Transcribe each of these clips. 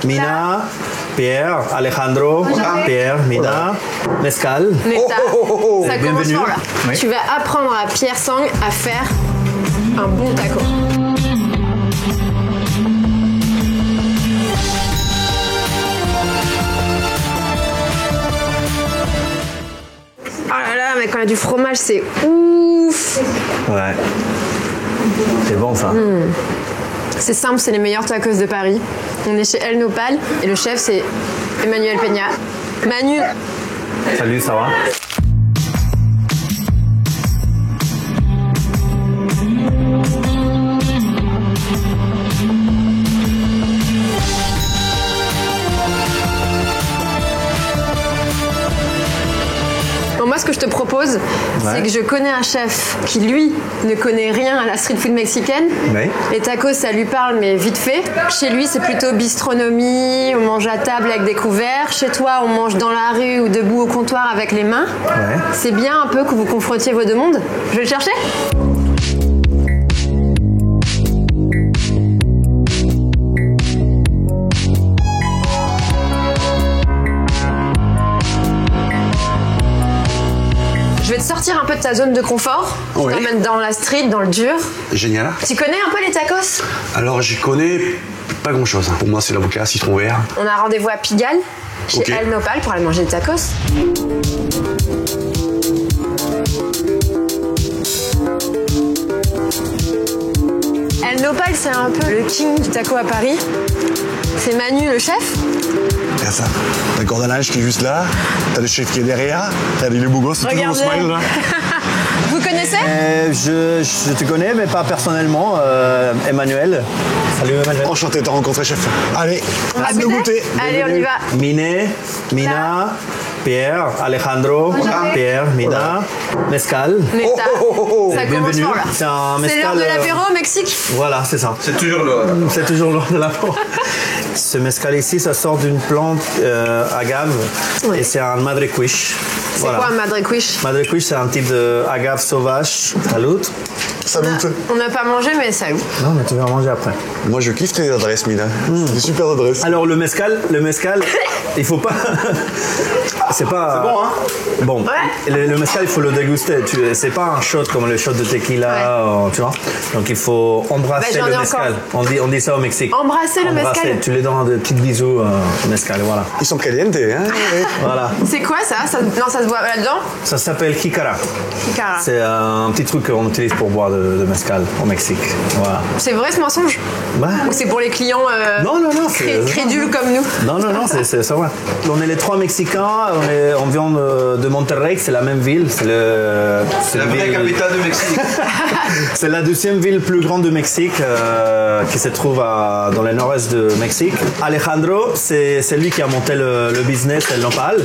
Mina, Pierre, Alejandro, Pierre, Mina, Mezcal. Neta. Ça commence fort là. Oui. Tu vas apprendre à Pierre Sang à faire un bon taco. Oh là là, mais quand il y a du fromage, c'est ouf. Ouais. C'est bon ça. C'est simple, c'est les meilleurs tacos de Paris. On est chez El Nopal et le chef c'est Emmanuel Peña. Manu. Salut, ça va? Bon, moi, ce que je te propose, c'est que je connais un chef qui, lui, ne connaît rien à la street food mexicaine. Oui. Les tacos, ça lui parle, mais vite fait. Chez lui, c'est plutôt bistronomie, on mange à table avec des couverts. Chez toi, on mange dans la rue ou debout au comptoir avec les mains. Ouais. C'est bien un peu que vous confrontiez vos deux mondes. Je vais le chercher. Je vais te sortir un peu de ta zone de confort. Je Oui. t'emmène dans la street, dans le dur. Génial. Tu connais un peu les tacos? Alors, j'y connais pas grand-chose. Pour moi, c'est l'avocat, citron vert. On a rendez-vous à Pigalle, chez Ok. El Nopal, pour aller manger des tacos. El Nopal, c'est un peu le king du taco à Paris. C'est Manu, le chef. Regarde ça. T'as le cordon linge qui est juste là. T'as le chef qui est derrière. T'as les beaux gosses, c'est toujours au Regardez. smile là. Vous connaissez? Je te connais, mais pas personnellement. Emmanuel. Salut Emmanuel. Enchanté de te rencontrer, chef. Allez, On va hâte de goûter. Allez, on y va. Mine, Mina, Pierre, Alejandro, Pierre, Mina, Mezcal. Neta. Ça commence Bienvenue. fort là. C'est un C'est l'heure mezcal. de l'apéro au Mexique. Voilà, c'est ça. C'est toujours là. C'est toujours l'heure de l'apéro. Ce mezcal ici, ça sort d'une plante agave Ouais. et c'est un madrequiche. C'est quoi un madrequiche? Madrequiche, c'est un type d'agave sauvage. Salut. Salut. On n'a pas mangé, mais ça où? Non, mais tu vas manger après. Moi, je kiffe tes adresses, Mina. Des super adresses. Alors le mezcal, il faut pas. C'est pas. C'est bon, hein? Bon. Ouais. Le mezcal, il faut le déguster. C'est pas un shot comme le shot de tequila, tu vois. Donc il faut embrasser Bah, j'en le ai mezcal. On dit ça au Mexique. Embrasser le mezcal. Tu les donnes des petits bisous au mezcal, voilà. Ils sont calientes, hein. Voilà. C'est quoi ça? Non, ça se boit là-dedans? Ça s'appelle jicara. Jicara. C'est un petit truc qu'on utilise pour boire de mezcal au Mexique. Voilà. C'est vrai ce mensonge? Bah, Ou c'est pour les clients non, c'est crédules comme nous? Non, c'est vrai. On est les trois Mexicains, on vient de Monterrey, c'est la même ville. C'est La vraie capitale du Mexique. C'est la deuxième ville plus grande du Mexique qui se trouve dans le nord-est de Mexique. Alejandro, c'est lui qui a monté le business El Nopal.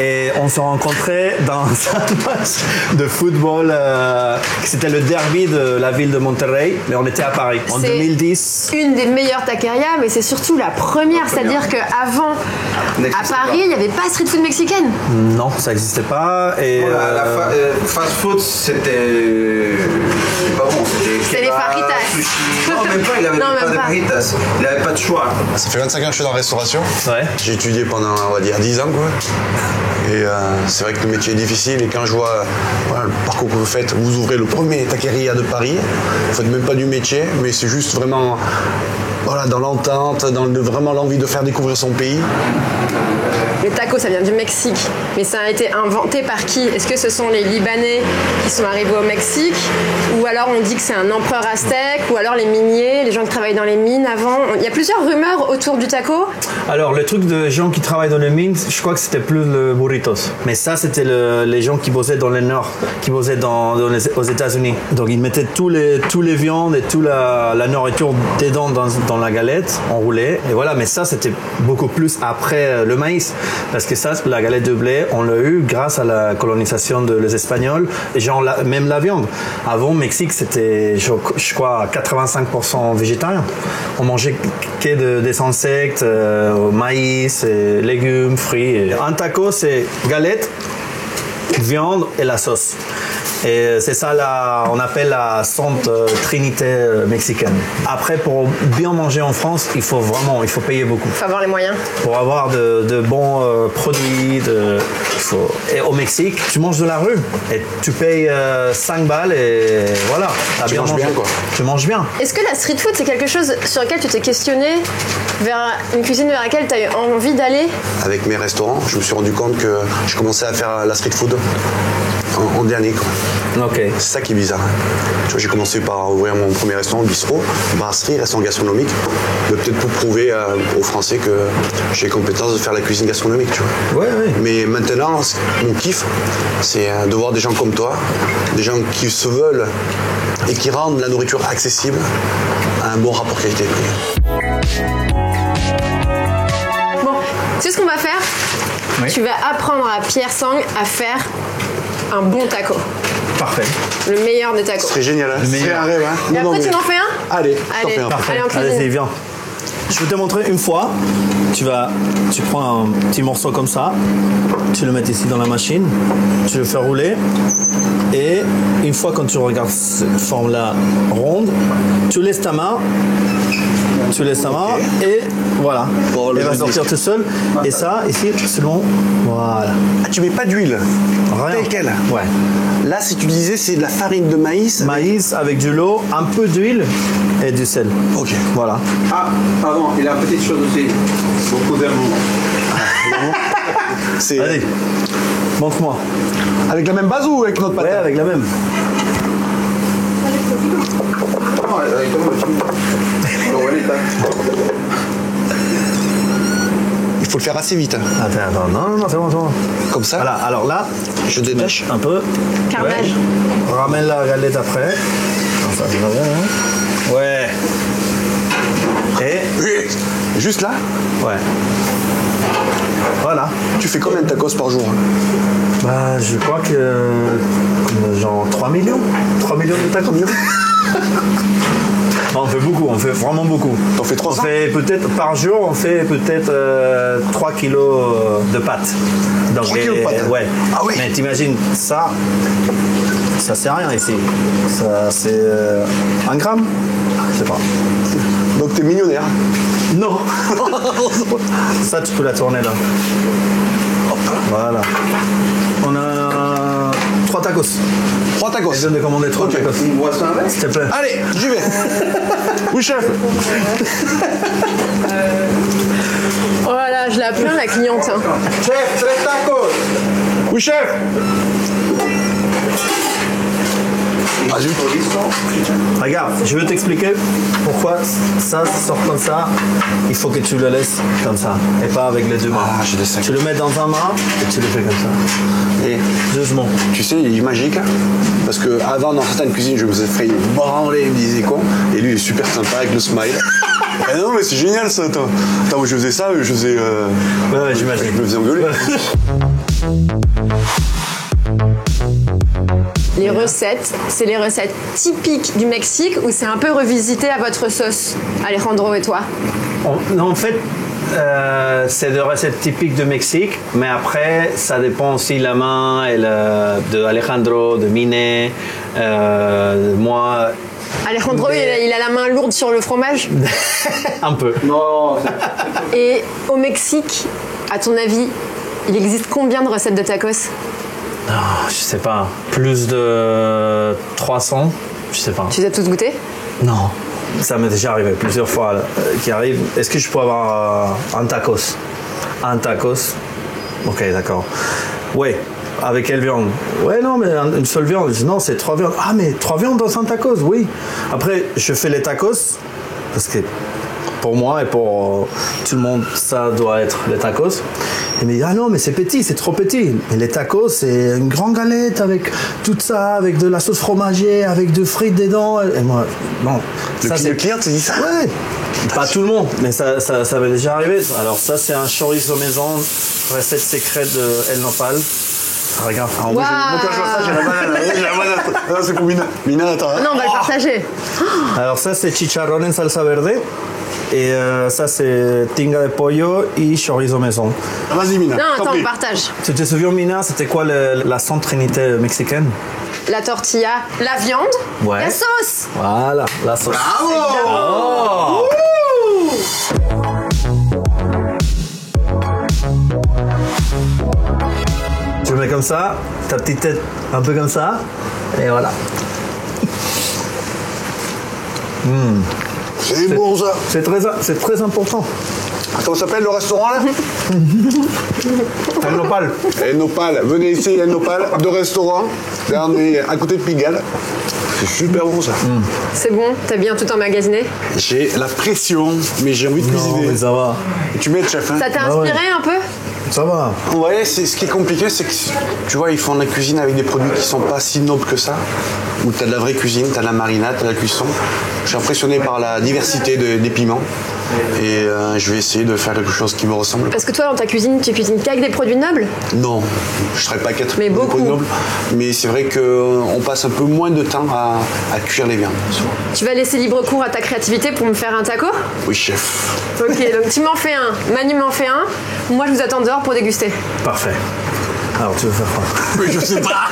Et on s'est rencontrés dans un match de football. C'était le derby de la ville de Monterrey, mais on était à Paris en C'est 2010. Une des meilleures taquerias, mais c'est surtout la première. C'est-à-dire qu'avant, à N'existe Paris, il n'y avait pas street food mexicaine. Non, ça n'existait pas. Et Fast food, c'était pas bon. C'est les fajitas. Sushi. Non, même pas. Il avait Non, pas même de pas. fajitas. Il n'avait pas de choix. Ça fait 25 ans que je suis dans la restauration. ouais. J'ai étudié pendant, on va dire, 10 ans, quoi. Et c'est vrai que le métier est difficile. Et quand je vois voilà, le parcours que vous faites, vous ouvrez le premier taqueria de Paris. Vous faites même pas du métier, mais c'est juste vraiment voilà, dans l'entente, vraiment l'envie de faire découvrir son pays. Les tacos, ça vient du Mexique. Mais ça a été inventé par qui? Est-ce que ce sont les Libanais qui sont arrivés au Mexique? Ou alors on dit que c'est un empereur aztèque? Ou alors les miniers, les gens qui travaillent dans les mines avant? Il y a plusieurs rumeurs autour du taco. Alors, le truc de gens qui travaillent dans les mines, je crois que c'était plus le burritos. Mais ça, c'était les gens qui bossaient dans le nord, qui bossaient aux États-Unis. Donc, ils mettaient tous les viandes et toute la nourriture dedans dans la galette, enroulée. Et voilà, mais ça, c'était beaucoup plus après le maïs. Parce que ça, la galette de blé, on l'a eu grâce à la colonisation des Espagnols, et genre même la viande. Avant, au Mexique, c'était, je crois, 85% végétarien. On mangeait que des insectes, maïs, et légumes, fruits. Un taco, c'est galette, viande et la sauce. Et c'est ça, on appelle la Sainte Trinité mexicaine. Après, pour bien manger en France, il faut payer beaucoup. Il faut avoir les moyens. Pour avoir de bons produits. Et au Mexique, tu manges de la rue. Et tu payes 5 balles et voilà. Tu manges bien, quoi. Tu manges bien. Est-ce que la street food, c'est quelque chose sur lequel tu t'es questionné, vers une cuisine vers laquelle tu as eu envie d'aller? Avec mes restaurants, je me suis rendu compte que je commençais à faire la street food en dernier, quoi. Ok. C'est ça qui est bizarre. Tu vois, j'ai commencé par ouvrir mon premier restaurant, bistrot, brasserie, restaurant gastronomique, mais peut-être pour prouver aux Français que j'ai les compétences de faire la cuisine gastronomique, tu vois. Ouais. Mais maintenant, mon kiff, c'est de voir des gens comme toi, des gens qui se veulent et qui rendent la nourriture accessible à un bon rapport qualité-prix. Bon, tu sais ce qu'on va faire? Oui. Tu vas apprendre à Pierre Sang à faire un bon taco. Parfait. Le meilleur des tacos. Ce serait génial, hein. Ce serait un rêve, hein. Et après, tu m'en fais un? Allez, t'en Allez. fais un. Parfait. Allez, en cuisine. Allez-y, viens. Je vais te montrer une fois. Tu prends un petit morceau comme ça, tu le mets ici dans la machine, tu le fais rouler. Et une fois quand tu regardes cette forme-là ronde, tu laisses ta main. Et voilà. Bon, Elle va sortir tout seul. Et ça, ici, c'est bon. Voilà. Ah, tu mets pas d'huile? Rien. Telle quelle? Ouais. Là, si tu disais, c'est de la farine de maïs. Maïs avec du lot, un peu d'huile et du sel. Ok. Voilà. Ah, pardon, il a une petite chose aussi. Beaucoup d'amour. C'est Allez, montre-moi. avec la même base ou avec notre pâte? Ouais, avec la même. Il faut le faire assez vite. Attends, non, c'est bon. Comme ça. Voilà, alors là, Je détache. un peu. Carnage. Ouais. Ramène la galette après. Comme ça, tu vas bien, hein. Ouais. Et. Juste là? Ouais. Voilà. Tu fais combien de tacos par jour? Bah, je crois que. Genre 3 millions. 3 millions de tacos. On fait beaucoup, on fait vraiment beaucoup. T'en fais 300? On fait peut-être par jour, on fait peut-être 3 kilos de pâtes. Donc, 3 kilos de pâtes? Ouais. Ah oui. Mais t'imagines, ça c'est rien ici. Ça c'est 1 gramme? Je sais pas. Donc t'es millionnaire. Non. Ça tu peux la tourner là. Voilà. On a 3 tacos. 3 tacos. Je viens de commander 3 Ok. tacos. Une boisson avec? S'il te plaît. Allez, j'y vais. Oui, chef. Oh là là, je l'ai appelé la cliente. Hein. Chef, 3 tacos. Oui, chef. Ah, zut. Regarde, je vais t'expliquer pourquoi ça sort comme ça. Il faut que tu le laisses comme ça et pas avec les deux mains. Ah, j'ai des sacs. Tu le mets dans un main et tu le fais comme ça. Et Doucement. tu sais, il est magique. Parce que avant, dans certaines cuisines, je me faisais branler, il me disait quoi. Et lui, il est super sympa avec le smile. Eh non, mais c'est génial ça. Attends, moi, je faisais ça, je faisais. Ouais, j'imagine. Je me faisais engueuler. Les recettes, c'est les recettes typiques du Mexique ou c'est un peu revisité à votre sauce, Alejandro et toi? Non, en fait, c'est des recettes typiques du Mexique, mais après, ça dépend aussi de la main et de Alejandro, de Mine, moi. Alejandro, il a la main lourde sur le fromage. Un peu. Non, Et au Mexique, à ton avis, il existe combien de recettes de tacos? Je sais pas. Plus de 300, je sais pas. Tu les as tous goûtés? Non. Ça m'est déjà arrivé plusieurs fois qui arrive. Est-ce que je peux avoir un tacos? Un tacos? Ok, d'accord. Ouais. Avec quelle viande? Ouais, non, mais une seule viande. Je dis, non, c'est 3 viandes. Ah, mais 3 viandes dans un tacos, oui. Après, je fais les tacos parce que pour moi et pour tout le monde, ça doit être les tacos. Il me dit, ah non, mais c'est petit, c'est trop petit. Et les tacos, c'est une grande galette avec tout ça, avec de la sauce fromagée, avec de frites dedans. Et moi, non. Le client te dit ça? Ouais. Pas tout le monde, mais ça m'est déjà arrivé. Alors ça, c'est un chorizo maison, recette secrète de El Nopal. Regarde. Ah, moi, quand je vois ça, j'ai la banane. Non, c'est pour Mina. Mina, attends. Non, on va le partager. Alors ça, c'est chicharrón en salsa verde. Et ça, c'est tinga de pollo et chorizo maison. Vas-y, Mina. Non, t'en attends, prie. on partage. Tu te souviens, Mina, c'était quoi la Sainte Trinité mexicaine? la tortilla, la viande, Ouais. la sauce. Voilà, la sauce. Bravo. Tu le mets comme ça, ta petite tête un peu comme ça, et voilà. C'est bon ça. C'est très important. Comment s'appelle le restaurant là? El Nopal. El Nopal. Venez ici, El Nopal. 2 restaurants. Là, on est à côté de Pigalle. C'est super bon ça. C'est bon, t'as bien tout emmagasiné. J'ai la pression, mais j'ai envie de Non, cuisiner. mais ça va. Tu m'aides, chef, hein? Ça t'a Ah ouais. inspiré un peu? Ça va. Ouais, ce qui est compliqué, c'est que tu vois, ils font de la cuisine avec des produits qui sont pas si nobles que ça. Où t'as de la vraie cuisine, t'as de la marinade, t'as de la cuisson. Je suis impressionné par la diversité des piments. Et je vais essayer de faire quelque chose qui me ressemble. Parce que toi, dans ta cuisine, tu cuisines qu'avec des produits nobles? Non, je travaille pas qu'à Mais beaucoup. produits nobles. Mais c'est vrai qu'on passe un peu moins de temps à cuire les viandes. Tu vas laisser libre cours à ta créativité pour me faire un taco? Oui, chef. Ok, donc tu m'en fais un, Manu m'en fait un. Moi, je vous attends dehors pour déguster. Parfait. Alors, tu veux faire quoi? Oui, je sais pas.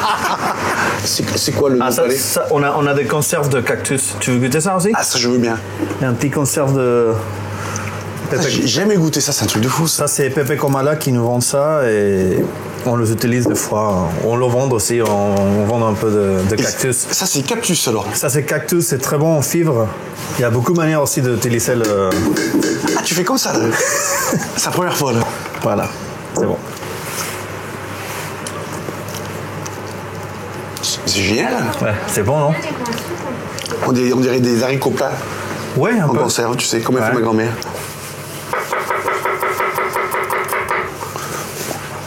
C'est quoi le nom palais? On a des conserves de cactus. Tu veux goûter ça aussi? Ah, ça, je veux bien. Il y a un petit conserve de... Ah, j'ai jamais goûté ça, c'est un truc de fou. Ça. Ça, c'est Pepe Komala qui nous vend ça et on les utilise des fois. On le vend aussi, on vend un peu de cactus. Ça, c'est cactus alors. Ça, c'est cactus, c'est très bon en fibres. Il y a beaucoup de manières aussi d'utiliser le... Ah, tu fais comme ça là. C'est la première fois là. Voilà, c'est bon. C'est génial. Ouais, c'est bon, non? On dirait des haricots plats Ouais, un en peu. conserve, tu sais, comme elle fait Ouais. ma grand-mère.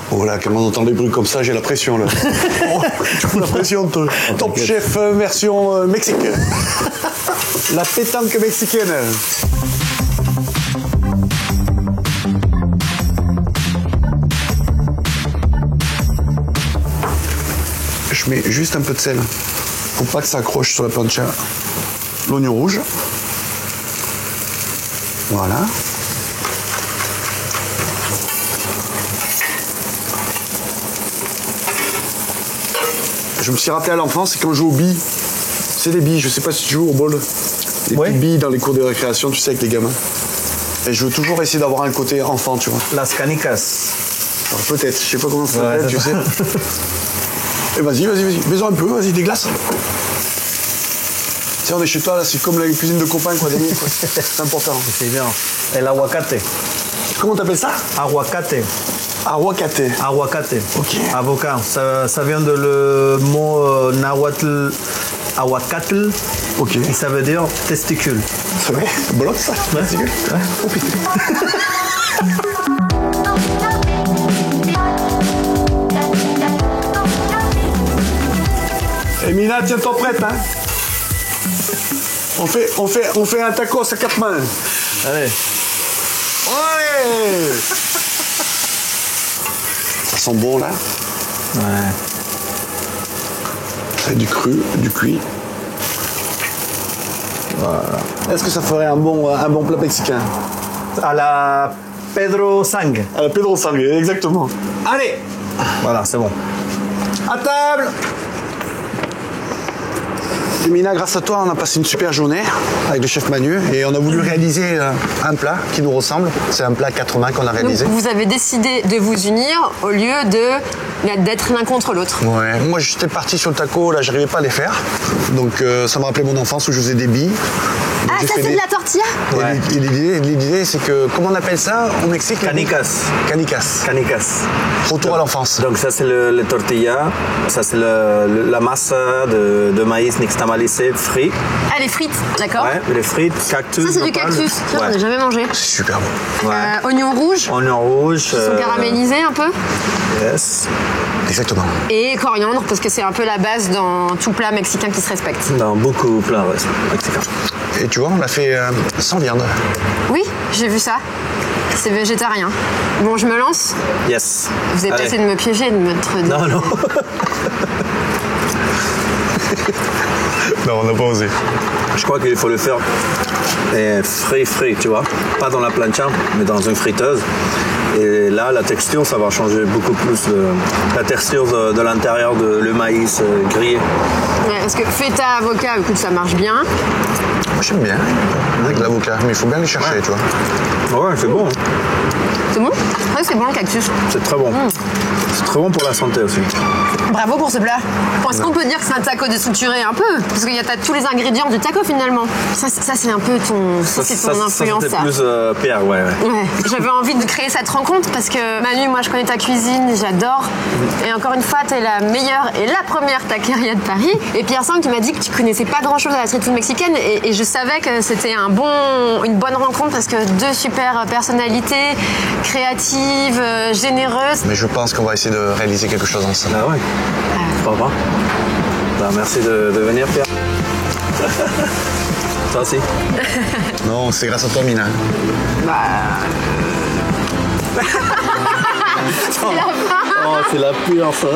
Oh là, quand on entend des bruits comme ça, j'ai la pression là. Oh, tu fous la pression, toi. Top t'inquiète. chef version mexicaine. La pétanque mexicaine. Je mets juste un peu de sel pour pas que ça accroche sur la plancha. L'oignon rouge. Voilà. Je me suis rappelé à l'enfance, c'est quand je joue aux billes. C'est des billes, je sais pas si tu joues au bol. Des Ouais. petites billes dans les cours de récréation, tu sais, avec les gamins. Et je veux toujours essayer d'avoir un côté enfant, tu vois. Las canicas. Alors peut-être, je sais pas comment ça Ouais, s'appelle, tu c'est sais. Et vas-y, mets-en un peu, vas-y, des glaces. Tu sais, on est chez toi, là, c'est comme la cuisine de copains, quoi, des quoi. C'est important. C'est bien. El aguacate. Comment t'appelles ça? Aguacate. Aguacate. Aguacate. Ok. Avocat. Ça vient de le mot nahuatl. Aguacatl. Ok. Et ça veut dire testicule. C'est vrai? Bloc, ça? Ouais. Ouais. Oh putain. Mina, tiens-toi prête, hein? On fait un tacos à 4 mains. Allez. Ouais! Ça sent bon, là. Ouais. C'est du cru, du cuit. Voilà. Est-ce que ça ferait un bon plat mexicain? À la Pedro Sang. À la Pedro Sang, exactement. Allez! Voilà, c'est bon. À table! Et Mina, grâce à toi, on a passé une super journée avec le chef Manu et on a voulu réaliser un plat qui nous ressemble. C'est un plat 4 mains qu'on a réalisé. Donc, vous avez décidé de vous unir au lieu d'être l'un contre l'autre. Ouais. Moi, j'étais parti sur le taco, là, j'arrivais pas à les faire. Donc, ça me rappelait mon enfance où je faisais des billes. Donc, Ah, j'ai ça fait c'est des- de la tortilla? Et Ouais. l'idée, c'est que, comment on appelle ça au Mexique? Canicas. Canicas. Canicas. Retour à l'enfance. Donc ça c'est le tortilla, ça c'est la masse de maïs nixtamalisé frit. Ah, les frites, d'accord. Ouais, les frites, cactus. Ça c'est du nopal. cactus, tiens, j'en ai Ouais. jamais mangé. C'est super bon. Ouais. Oignons rouges, Oignon rouge. ils sont caramélisés un peu. Yes. Exactement. Et coriandre, parce que c'est un peu la base dans tout plat mexicain qui se respecte. Dans beaucoup plein de mexicains. Et tu vois, on l'a fait sans viande. Oui, j'ai vu ça. C'est végétarien. Bon, je me lance. Yes. Vous avez Allez. essayé de me piéger, de me mettre... Non, non. Non, on n'a pas osé. Je crois qu'il faut le faire frais, tu vois. Pas dans la plancha, mais dans une friteuse. Et là, la texture, ça va changer beaucoup plus la texture de l'intérieur de le maïs grillé. Ouais, parce que feta, avocat, écoute, ça marche bien. Moi, j'aime bien avec l'avocat, mais il faut bien les chercher, tu vois. Ouais, c'est bon. Hein. C'est bon? Ouais, c'est bon le cactus. C'est très bon. C'est très bon pour la santé aussi. Bravo pour ce plat. Est-ce qu'on peut dire que c'est un taco déstructuré un peu? Parce qu'il y a tous les ingrédients du taco finalement. Ça c'est un peu ton, influence. Ça, c'est plus Pierre, ouais. J'avais envie de créer cette rencontre parce que Manu, moi je connais ta cuisine, j'adore. Et encore une fois, t'es la meilleure et la première taqueria de Paris. Et Pierre Sang, tu m'as dit que tu connaissais pas grand chose à la street food mexicaine et je savais que c'était une bonne rencontre parce que deux super personnalités, créatives, généreuses. Mais je pense qu'on va essayer de réaliser quelque chose ensemble. Ah ouais. Pourquoi pas. Ben, merci de venir, Pierre. Toi aussi. Non, c'est grâce à toi, Mina. C'est la fin. Oh, c'est la pire, ça.